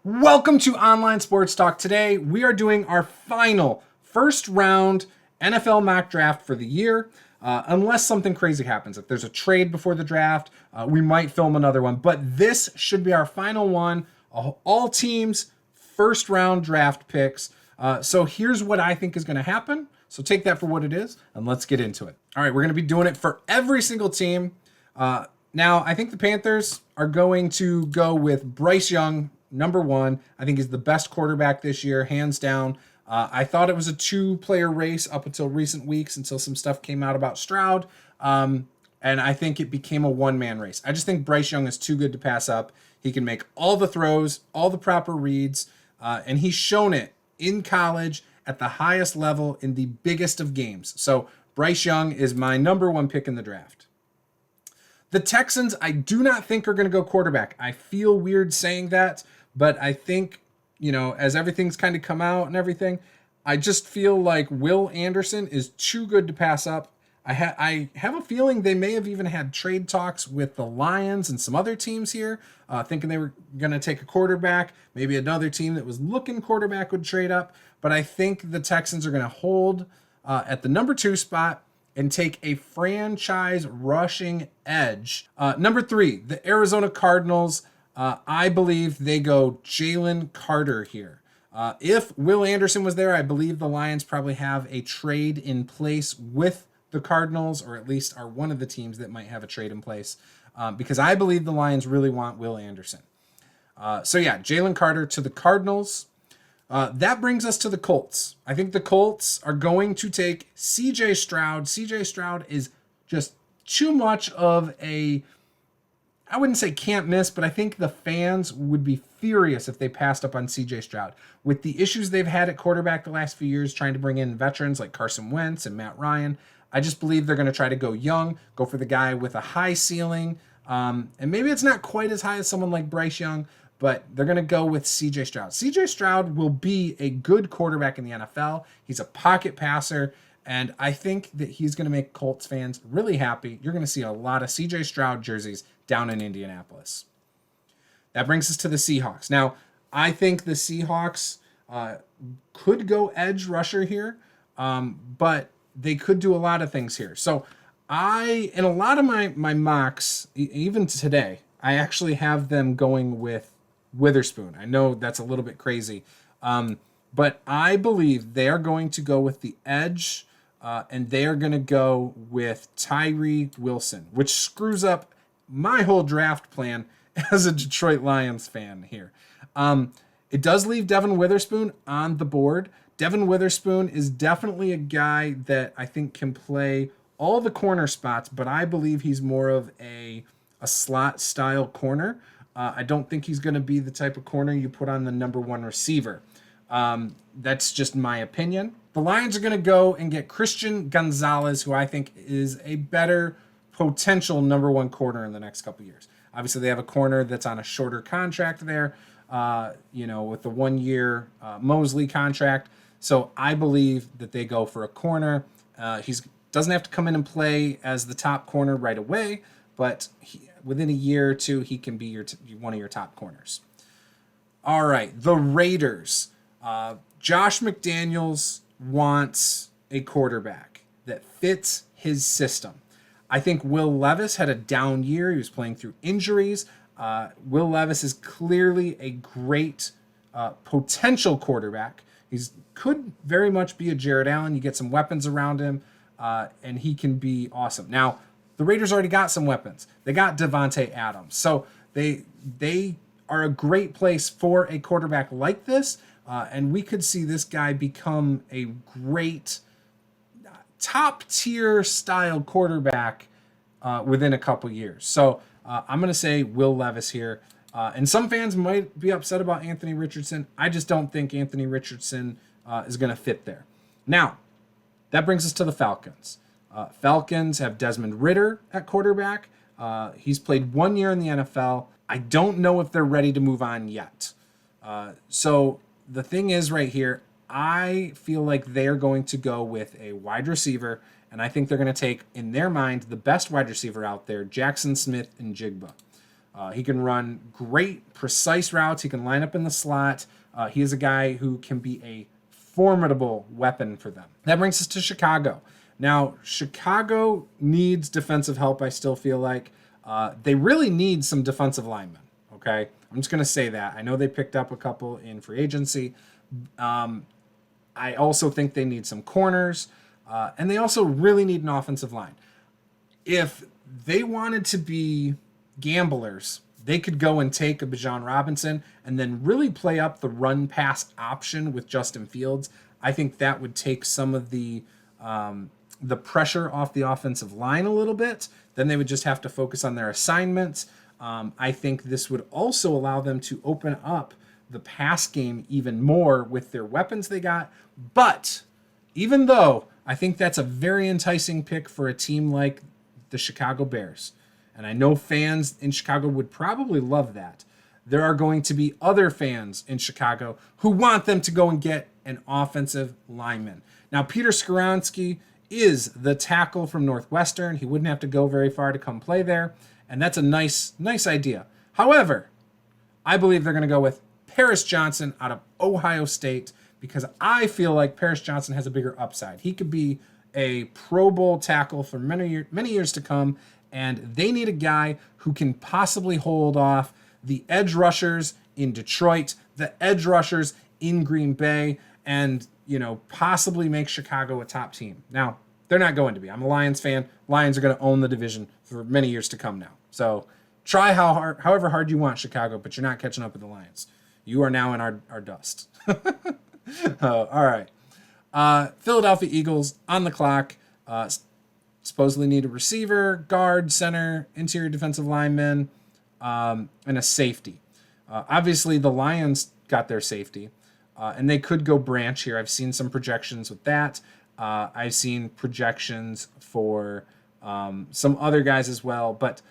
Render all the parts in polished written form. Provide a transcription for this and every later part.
Welcome to Online Sports Talk. Today, we are doing our final first round NFL mock draft for the year. Unless something crazy happens. If there's a trade before the draft, we might film another one. But this should be our final one. All teams, first round draft picks. So here's what I think is going to happen. So take that for what it is, and let's get into it. All right, we're going to be doing it for every single team. Now, I think the Panthers are going to go with Bryce Young, number one. I think he's the best quarterback this year, hands down. I thought it was a two-player race up until recent weeks, until some stuff came out about Stroud. And I think it became a one-man race. I just think Bryce Young is too good to pass up. He can make all the throws, all the proper reads, and he's shown it in college at the highest level in the biggest of games. So Bryce Young is my number one pick in the draft. The Texans, I do not think are going to go quarterback. I feel weird saying that, but I think, as everything's kind of come out and everything, I just feel like Will Anderson is too good to pass up. I have a feeling they may have even had trade talks with the Lions and some other teams here, thinking they were going to take a quarterback. Maybe another team that was looking quarterback would trade up. But I think the Texans are going to hold at the number 2 spot and take a franchise rushing edge. Number 3, the Arizona Cardinals. I believe they go Jalen Carter here. If Will Anderson was there, I believe the Lions probably have a trade in place with the Cardinals, or at least are one of the teams that might have a trade in place, because I believe the Lions really want Will Anderson. Jalen Carter to the Cardinals. That brings us to the Colts. I think the Colts are going to take C.J. Stroud. C.J. Stroud is just too much of a, I wouldn't say can't miss, but I think the fans would be furious if they passed up on C.J. Stroud. With the issues they've had at quarterback the last few years, trying to bring in veterans like Carson Wentz and Matt Ryan, I just believe they're going to try to go young, go for the guy with a high ceiling. And maybe it's not quite as high as someone like Bryce Young, but they're going to go with C.J. Stroud. C.J. Stroud will be a good quarterback in the NFL. He's a pocket passer, and I think that he's going to make Colts fans really happy. You're going to see a lot of C.J. Stroud jerseys down in Indianapolis. That brings us to the Seahawks. Now, I think the Seahawks could go edge rusher here, but they could do a lot of things here. So in a lot of my mocks, even today, I actually have them going with Witherspoon. I know that's a little bit crazy, but I believe they are going to go with the edge, and they are going to go with Tyree Wilson, which screws up my whole draft plan as a Detroit Lions fan here. It does leave Devin Witherspoon on the board. Devin Witherspoon is definitely a guy that I think can play all the corner spots, but I believe he's more of a slot style corner. I don't think he's going to be the type of corner you put on the number 1 receiver. That's just my opinion. The Lions are going to go and get Christian Gonzalez, who I think is a better potential number 1 corner in the next couple years. Obviously, they have a corner that's on a shorter contract there, with the 1-year Mosley contract. So I believe that they go for a corner. He doesn't have to come in and play as the top corner right away, but within a year or two, he can be one of your top corners. All right, the Raiders. Josh McDaniels wants a quarterback that fits his system. I think Will Levis had a down year. He was playing through injuries. Will Levis is clearly a great potential quarterback. Could very much be a Jared Allen. You get some weapons around him, and he can be awesome. Now, the Raiders already got some weapons. They got Devontae Adams. So they are a great place for a quarterback like this, and we could see this guy become a great top-tier style quarterback within a couple years. So I'm going to say Will Levis here. And some fans might be upset about Anthony Richardson. I just don't think Anthony Richardson is going to fit there. Now, that brings us to the Falcons. Falcons have Desmond Ridder at quarterback. He's played 1 year in the NFL. I don't know if they're ready to move on yet. So the thing is right here, I feel like they're going to go with a wide receiver, and I think they're going to take, in their mind, the best wide receiver out there, Jackson Smith and Jigba. He can run great, precise routes. He can line up in the slot. He is a guy who can be a formidable weapon for them. That brings us to Chicago. Now, Chicago needs defensive help, I still feel like. They really need some defensive linemen, okay? I'm just going to say that. I know they picked up a couple in free agency. I also think they need some corners, and they also really need an offensive line. If they wanted to be gamblers, they could go and take a Bijan Robinson and then really play up the run-pass option with Justin Fields. I think that would take some of the pressure off the offensive line a little bit. Then they would just have to focus on their assignments. I think this would also allow them to open up the pass game even more with their weapons they got. But even though I think that's a very enticing pick for a team like the Chicago Bears, and I know fans in Chicago would probably love that, there are going to be other fans in Chicago who want them to go and get an offensive lineman. Now, Peter Skoronski is the tackle from Northwestern. He wouldn't have to go very far to come play there, and that's a nice idea. However, I believe they're going to go with Paris Johnson out of Ohio State because I feel like Paris Johnson has a bigger upside. He could be a Pro Bowl tackle for many years to come, and they need a guy who can possibly hold off the edge rushers in Detroit, the edge rushers in Green Bay, and possibly make Chicago a top team. Now, they're not going to be. I'm a Lions fan. Lions are going to own the division for many years to come now. So try however hard you want, Chicago, but you're not catching up with the Lions. You are now in our dust. All right. Philadelphia Eagles on the clock. Supposedly need a receiver, guard, center, interior defensive lineman, and a safety. Obviously, the Lions got their safety, and they could go branch here. I've seen some projections with that. I've seen projections for some other guys as well, but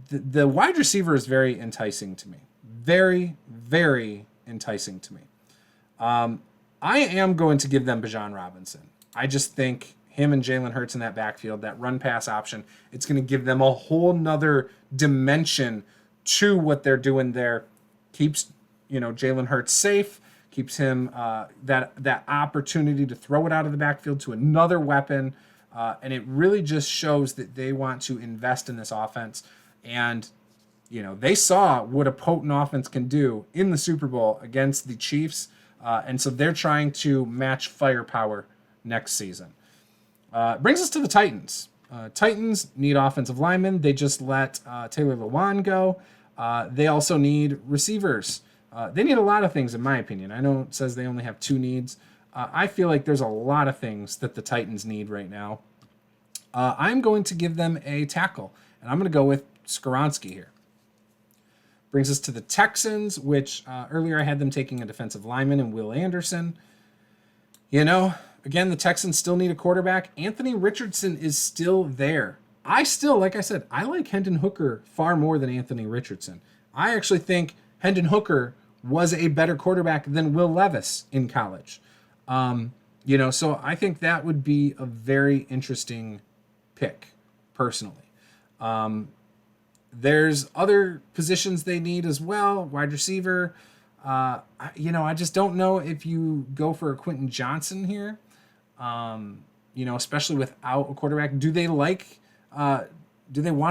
the wide receiver is very enticing to me. Very, very enticing to me. I am going to give them Bijan Robinson. I just think him and Jalen Hurts in that backfield, that run-pass option, it's going to give them a whole nother dimension to what they're doing there. Keeps Jalen Hurts safe, keeps him that opportunity to throw it out of the backfield to another weapon, and it really just shows that they want to invest in this offense. And they saw what a potent offense can do in the Super Bowl against the Chiefs, and so they're trying to match firepower next season. Brings us to the Titans. Titans need offensive linemen. They just let Taylor Lewan go. They also need receivers. They need a lot of things, in my opinion. I know it says they only have 2 needs. I feel like there's a lot of things that the Titans need right now. I'm going to give them a tackle, and I'm going to go with Skoronski here. Brings us to the Texans, which earlier I had them taking a defensive lineman in Will Anderson. Again, the Texans still need a quarterback. Anthony Richardson is still there. Like I said, I like Hendon Hooker far more than Anthony Richardson. I actually think Hendon Hooker was a better quarterback than Will Levis in college. So I think that would be a very interesting pick, personally. There's other positions they need as well. Wide receiver. I just don't know if you go for a Quentin Johnson here. Especially without a quarterback. Do they want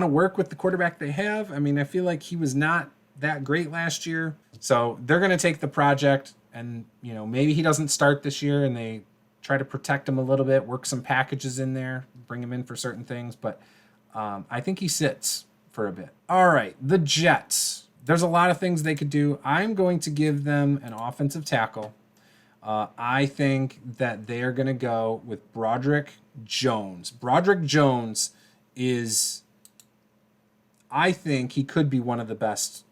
to work with the quarterback they have? I mean, I feel like he was not that great last year. So they're going to take the project and, maybe he doesn't start this year and they try to protect him a little bit, work some packages in there, bring him in for certain things. But I think he sits for a bit. All right, the Jets. There's a lot of things they could do. I'm going to give them an offensive tackle. I think that they are going to go with Broderick Jones. Broderick Jones I think he could be one of the best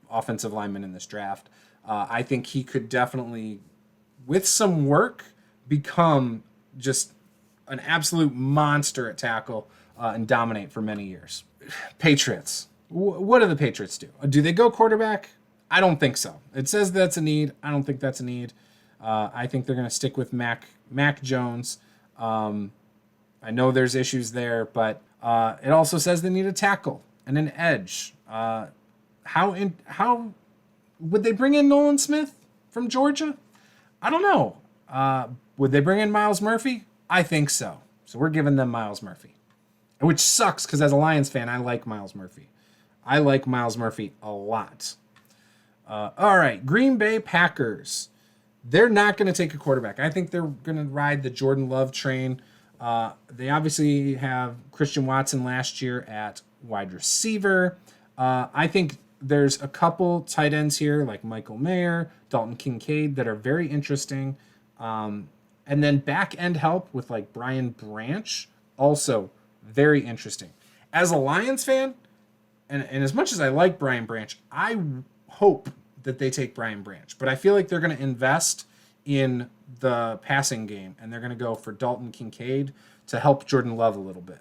offensive linemen in this draft. I think he could definitely, with some work, become just an absolute monster at tackle and dominate for many years. Patriots. What do the Patriots do? Do they go quarterback? I don't think so. It says that's a need. I don't think that's a need. I think they're going to stick with Mac Jones. I know there's issues there, but it also says they need a tackle. and an edge. How would they bring in Nolan Smith from Georgia? I don't know. Would they bring in Miles Murphy? I think so. So we're giving them Miles Murphy, which sucks because as a Lions fan, I like Miles Murphy. I like Miles Murphy a lot. All right, Green Bay Packers. They're not going to take a quarterback. I think they're going to ride the Jordan Love train. They obviously have Christian Watson last year at wide receiver. I think there's a couple tight ends here like Michael Mayer, Dalton Kincaid that are very interesting. And then back end help with like Brian Branch, also very interesting. As a Lions fan, and as much as I like Brian Branch, I hope that they take Brian Branch. But I feel like they're going to invest in the passing game, and they're going to go for Dalton Kincaid to help Jordan Love a little bit.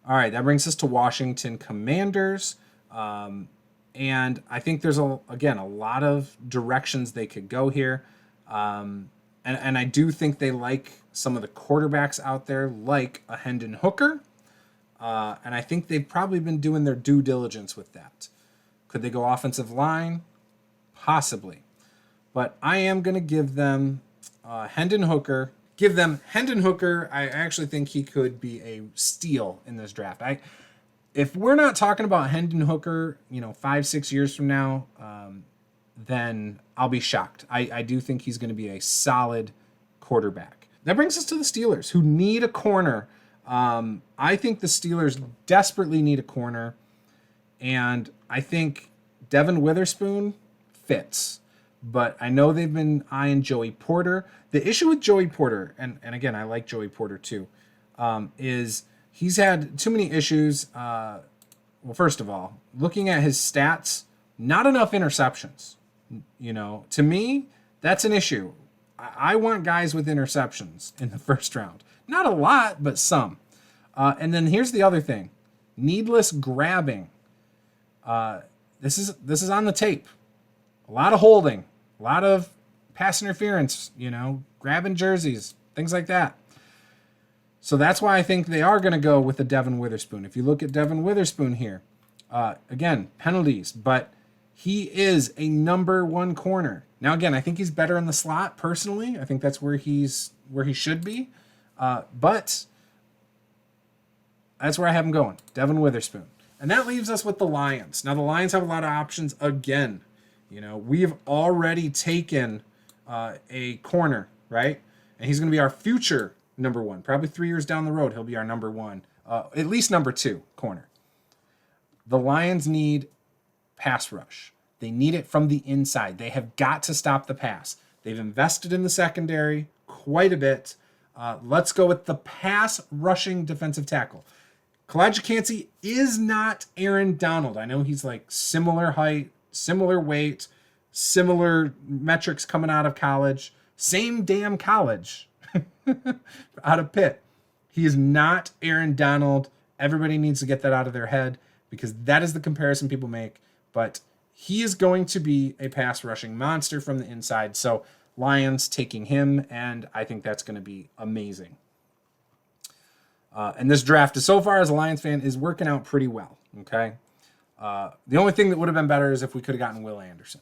All right, that brings us to Washington Commanders. And I think there's, a lot of directions they could go here. And I do think they like some of the quarterbacks out there, like a Hendon Hooker. And I think they've probably been doing their due diligence with that. Could they go offensive line? Possibly. But I am going to give them Hendon Hooker. Give them Hendon Hooker. I actually think he could be a steal in this draft. If we're not talking about Hendon Hooker, 5-6 years from now, then I'll be shocked. I do think he's going to be a solid quarterback. That brings us to the Steelers, who need a corner. I think the Steelers desperately need a corner, and I think Devin Witherspoon fits. But I know they've been eyeing Joey Porter. The issue with Joey Porter, and again, I like Joey Porter too, is he's had too many issues. Well, first of all, looking at his stats, not enough interceptions. To me, that's an issue. I want guys with interceptions in the first round. Not a lot, but some. And then here's the other thing. Needless grabbing. This is on the tape. A lot of holding. A lot of pass interference, grabbing jerseys, things like that. So that's why I think they are going to go with the Devin Witherspoon. If you look at Devin Witherspoon here, again, penalties, but he is a number one corner. Now, again, I think he's better in the slot personally. I think that's where he should be. But that's where I have him going, Devin Witherspoon. And that leaves us with the Lions. Now, the Lions have a lot of options again. We've already taken a corner, right? And he's going to be our future number one. Probably 3 years down the road, he'll be our number one, at least number two corner. The Lions need pass rush. They need it from the inside. They have got to stop the pass. They've invested in the secondary quite a bit. Let's go with the pass rushing defensive tackle. Kalijah Kancey is not Aaron Donald. I know he's like similar height, similar weight, similar metrics coming out of college. Same damn college out of Pitt. He is not Aaron Donald. Everybody needs to get that out of their head because that is the comparison people make. But he is going to be a pass rushing monster from the inside. So Lions taking him, and I think that's going to be amazing. And this draft, so far as a Lions fan, is working out pretty well. Okay. The only thing that would have been better is if we could have gotten Will Anderson.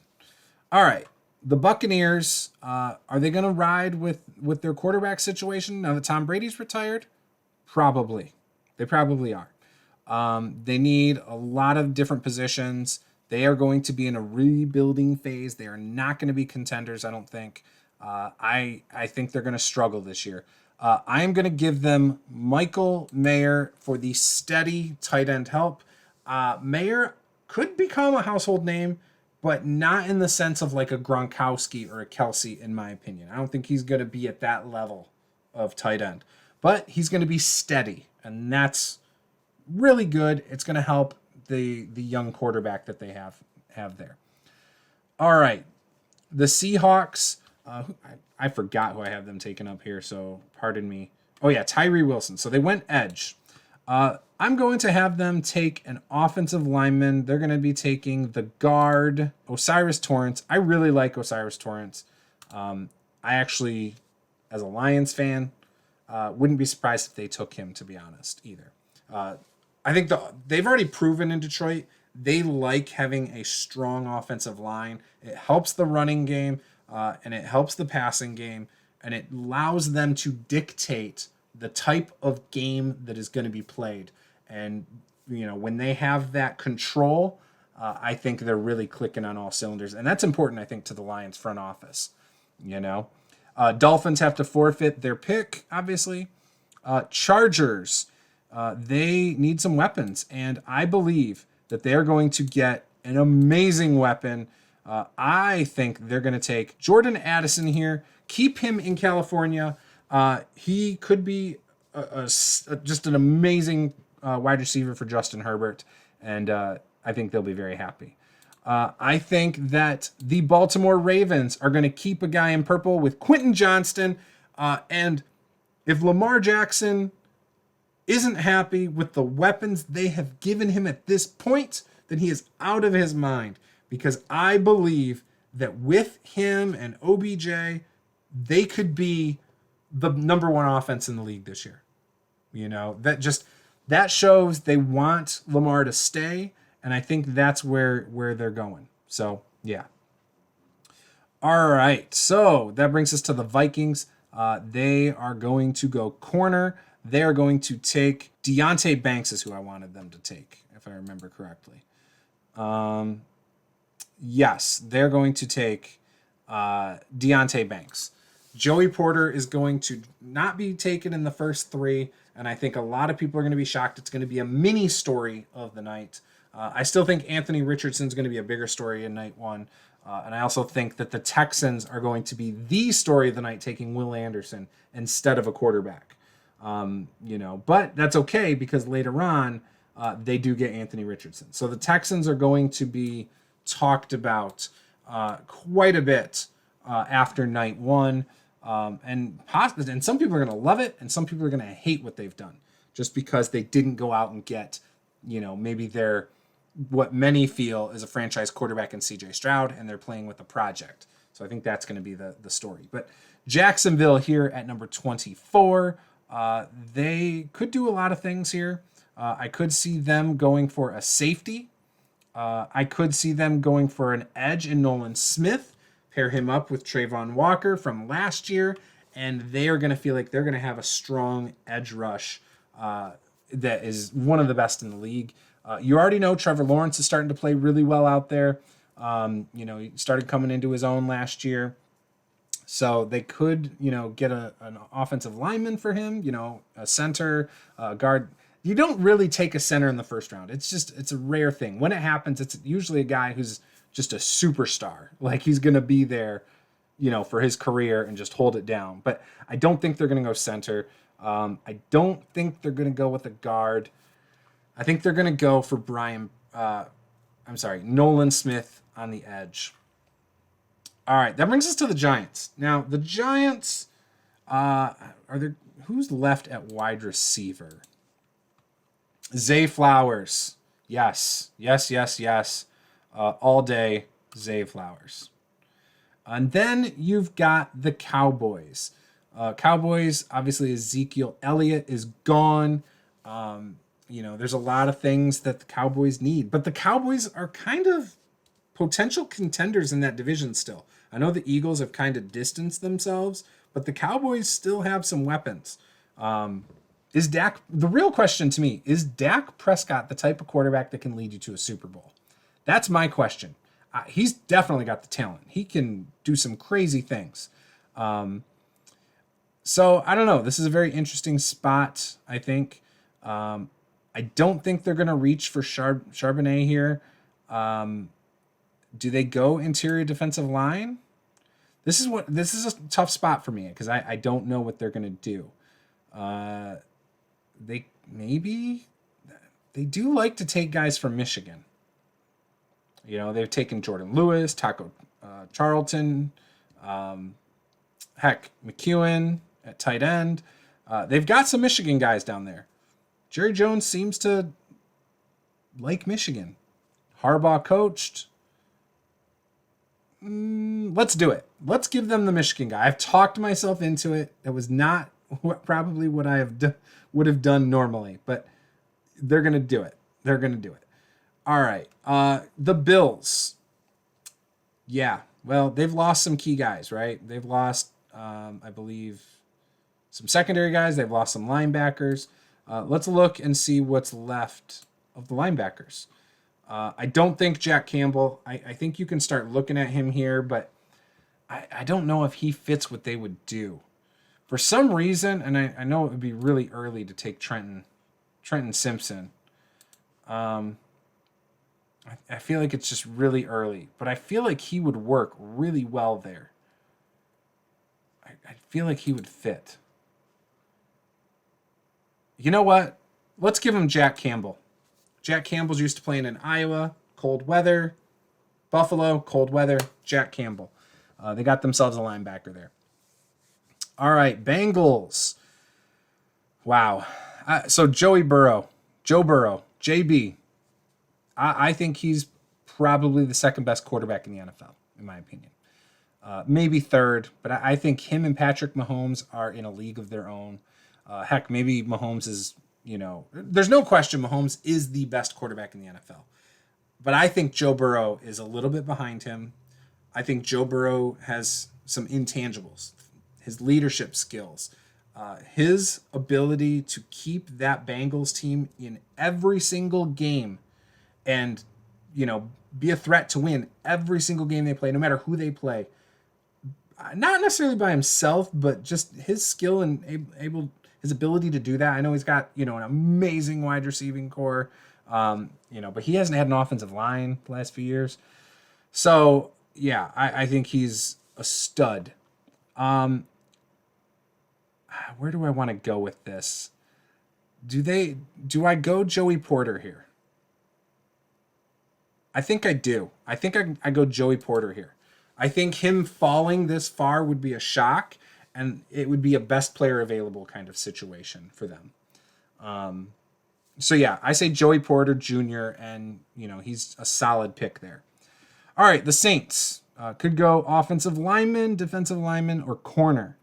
All right. The Buccaneers, are they going to ride with their quarterback situation now that Tom Brady's retired? Probably. They probably are. They need a lot of different positions. They are going to be in a rebuilding phase. They are not going to be contenders, I don't think. I think they're going to struggle this year. I am going to give them Michael Mayer for the steady tight end help. Mayer could become a household name, but not in the sense of like a Gronkowski or a Kelsey, in my opinion. I don't think he's going to be at that level of tight end. But he's going to be steady, and that's really good. It's going to help the young quarterback that they have there. All right. The Seahawks, I forgot who I have them taken up here, so pardon me. Oh, yeah, Tyree Wilson. So they went edge. I'm going to have them take an offensive lineman. They're going to be taking the guard, Osiris Torrance. I really like Osiris Torrance. I actually, as a Lions fan, wouldn't be surprised if they took him, to be honest, either. I think they've already proven in Detroit they like having a strong offensive line. It helps the running game, and it helps the passing game, and it allows them to dictate the type of game that is going to be played. And when they have that control, I think they're really clicking on all cylinders, and that's important, I think, to the Lions front office. Dolphins have to forfeit their pick, obviously. Chargers, they need some weapons, and I believe that they're going to get an amazing weapon. I think they're going to take Jordan Addison here, keep him in California. He could be just an amazing wide receiver for Justin Herbert, and I think they'll be very happy. I think that the Baltimore Ravens are going to keep a guy in purple with Quentin Johnston, and if Lamar Jackson isn't happy with the weapons they have given him at this point, then he is out of his mind, because I believe that with him and OBJ, they could be the number one offense in the league this year. That shows they want Lamar to stay, and I think that's where they're going. So, yeah. All right, so that brings us to the Vikings. They are going to go corner. They are going to take Deonte Banks is who I wanted them to take, if I remember correctly. Yes, they're going to take Deonte Banks. Joey Porter is going to not be taken in the first three, and I think a lot of people are going to be shocked. It's going to be a mini story of the night. I still think Anthony Richardson is going to be a bigger story in night one. And I also think that the Texans are going to be the story of the night, taking Will Anderson instead of a quarterback. But that's okay, because later on, they do get Anthony Richardson. So the Texans are going to be talked about quite a bit after night one. And some people are going to love it, and some people are going to hate what they've done, just because they didn't go out and get, maybe what many feel is a franchise quarterback in CJ Stroud, and they're playing with a project. So I think that's going to be the story. But Jacksonville here at number 24, they could do a lot of things here. I could see them going for a safety. I could see them going for an edge in Nolan Smith, pair him up with Trayvon Walker from last year, and they are going to feel like they're going to have a strong edge rush that is one of the best in the league. You already know Trevor Lawrence is starting to play really well out there. He started coming into his own last year. So they could, get an offensive lineman for him, a center, guard. You don't really take a center in the first round. It's a rare thing. When it happens, it's usually a guy who's just a superstar. Like, he's going to be there, for his career and just hold it down. But I don't think they're going to go center. I don't think they're going to go with a guard. I think they're going to go for Nolan Smith on the edge. All right, that brings us to the Giants. Now, the Giants, who's left at wide receiver? Zay Flowers. Yes. All day, Zay Flowers. And then you've got the Cowboys. Cowboys, obviously, Ezekiel Elliott is gone. There's a lot of things that the Cowboys need, but the Cowboys are kind of potential contenders in that division still. I know the Eagles have kind of distanced themselves, but the Cowboys still have some weapons. The real question to me, is Dak Prescott the type of quarterback that can lead you to a Super Bowl? That's my question. He's definitely got the talent. He can do some crazy things. So I don't know. This is a very interesting spot, I think. I don't think they're going to reach for Charbonnet here. Do they go interior defensive line? This is a tough spot for me, because I don't know what they're going to do. They do like to take guys from Michigan. They've taken Jordan Lewis, Taco Charlton, McEwen at tight end. They've got some Michigan guys down there. Jerry Jones seems to like Michigan. Harbaugh coached. Let's do it. Let's give them the Michigan guy. I've talked myself into it. It was not probably what I would have done normally, but They're going to do it. They're going to do it. All right. The Bills. Yeah. Well, they've lost some key guys, right? They've lost, I believe, some secondary guys. They've lost some linebackers. Let's look and see what's left of the linebackers. I don't think Jack Campbell, I think you can start looking at him here, but I don't know if he fits what they would do. For some reason, and I know it would be really early to take Trenton Simpson. I feel like it's just really early, but I feel like he would work really well there. I feel like he would fit. You know what? Let's give him Jack Campbell. Jack Campbell's used to playing in Iowa, cold weather. Buffalo, cold weather. Jack Campbell. They got themselves a linebacker there. All right, Bengals. Wow. So Joe Burrow, JB. I think he's probably the second best quarterback in the NFL, in my opinion. Maybe third, but I think him and Patrick Mahomes are in a league of their own. Heck, maybe Mahomes is, there's no question Mahomes is the best quarterback in the NFL. But I think Joe Burrow is a little bit behind him. I think Joe Burrow has some intangibles, his leadership skills, his ability to keep that Bengals team in every single game and, be a threat to win every single game they play, no matter who they play. Not necessarily by himself, but just his skill and his ability to do that. I know he's got, an amazing wide receiving core, but he hasn't had an offensive line the last few years. So, yeah, I think he's a stud. Where do I want to go with this? Do I go Joey Porter here? I think I do. I think I go Joey Porter here. I think him falling this far would be a shock, and it would be a best player available kind of situation for them. So yeah, I say Joey Porter Jr., and he's a solid pick there. All right, the Saints could go offensive lineman, defensive lineman, or corner.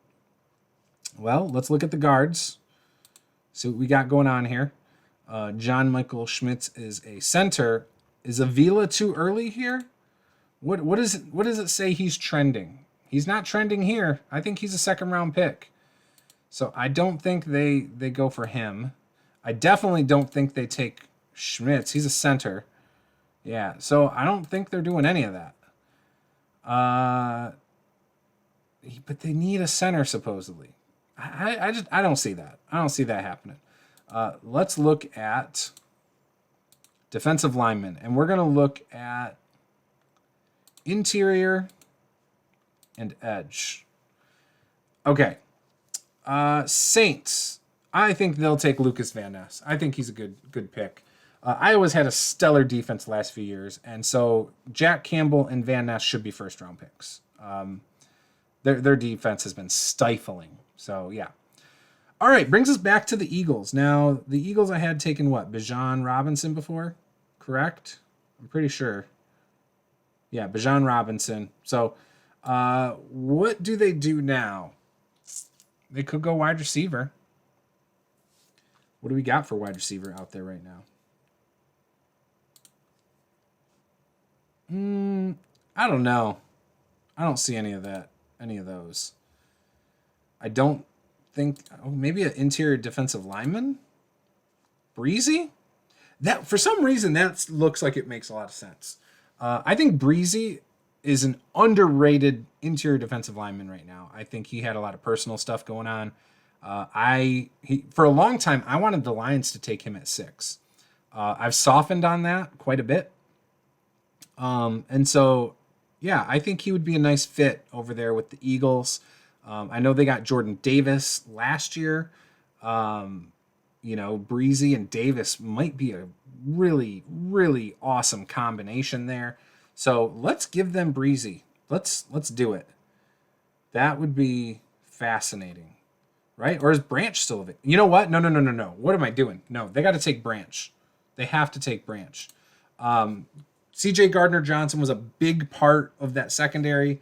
Well, let's look at the guards. See what we got going on here. John Michael Schmitz is a center. Is Avila too early here? What does it say he's trending? He's not trending here. I think he's a second round pick. So I don't think they go for him. I definitely don't think they take Schmitz. He's a center. Yeah, so I don't think they're doing any of that. But they need a center supposedly. I don't see that. I don't see that happening. Let's look at defensive linemen, and we're going to look at interior and edge. Okay. Saints. I think they'll take Lucas Van Ness. I think he's a good pick. Iowa's had a stellar defense the last few years, and so Jack Campbell and Van Ness should be first-round picks. Their defense has been stifling. So, yeah. All right, brings us back to the Eagles. Now, the Eagles I had taken Bijan Robinson before, correct? I'm pretty sure. Yeah, Bijan Robinson. So, what do they do now? They could go wide receiver. What do we got for wide receiver out there right now? I don't know. I don't see any of those. I don't think. Maybe an interior defensive lineman? Breezy? That for some reason that looks like it makes a lot of sense. I think Breezy is an underrated interior defensive lineman right now. I think he had a lot of personal stuff going on. For a long time, I wanted the Lions to take him at 6. I've softened on that quite a bit. And so, yeah, I think he would be a nice fit over there with the Eagles. I know they got Jordan Davis last year. Breezy and Davis might be a really, really awesome combination there. So let's give them Breezy. Let's do it. That would be fascinating, right? Or is Branch still available? You know what? No. What am I doing? No, they got to take Branch. They have to take Branch. C.J. Gardner-Johnson was a big part of that secondary.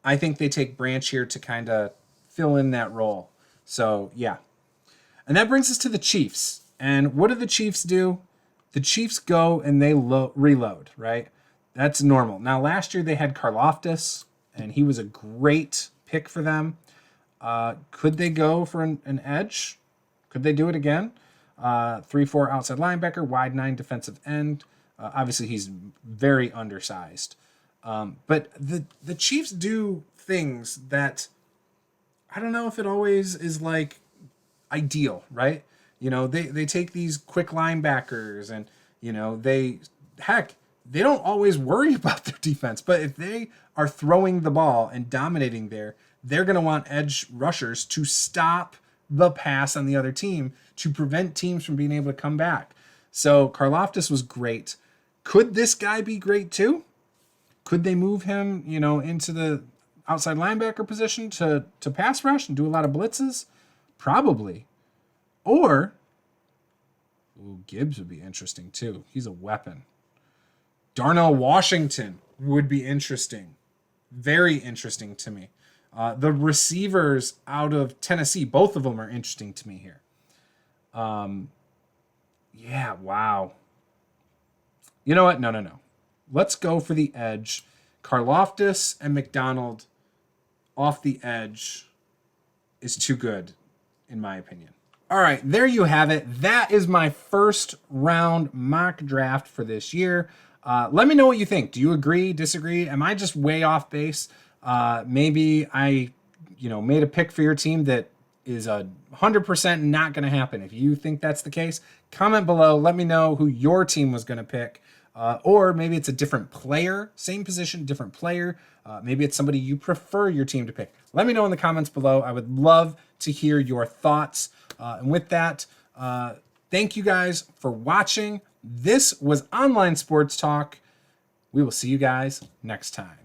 I think they take Branch here to kind of fill in that role. So, yeah. And that brings us to the Chiefs. And what do the Chiefs do? The Chiefs go and they reload, right? That's normal. Now, last year they had Karlaftis, and he was a great pick for them. Could they go for an edge? Could they do it again? 3-4 outside linebacker, wide 9 defensive end. Obviously, he's very undersized. But the Chiefs do things that I don't know if it always is like ideal, right? They take these quick linebackers and, they don't always worry about their defense. But if they are throwing the ball and dominating there, they're going to want edge rushers to stop the pass on the other team to prevent teams from being able to come back. So Karlaftis was great. Could this guy be great too? Could they move him, into the outside linebacker position to pass rush and do a lot of blitzes? Probably. Or, Gibbs would be interesting too. He's a weapon. Darnell Washington would be interesting. Very interesting to me. The receivers out of Tennessee, both of them are interesting to me here. Yeah, wow. You know what? No. Let's go for the edge. Karlaftis and McDonald off the edge is too good, in my opinion. All right, there you have it. That is my first round mock draft for this year. Let me know what you think. Do you agree, disagree? Am I just way off base? Maybe I, made a pick for your team that is 100% not going to happen. If you think that's the case, comment below. Let me know who your team was going to pick. Or maybe it's a different player, same position, different player. Maybe it's somebody you prefer your team to pick. Let me know in the comments below. I would love to hear your thoughts. And with that, thank you guys for watching. This was Online Sports Talk. We will see you guys next time.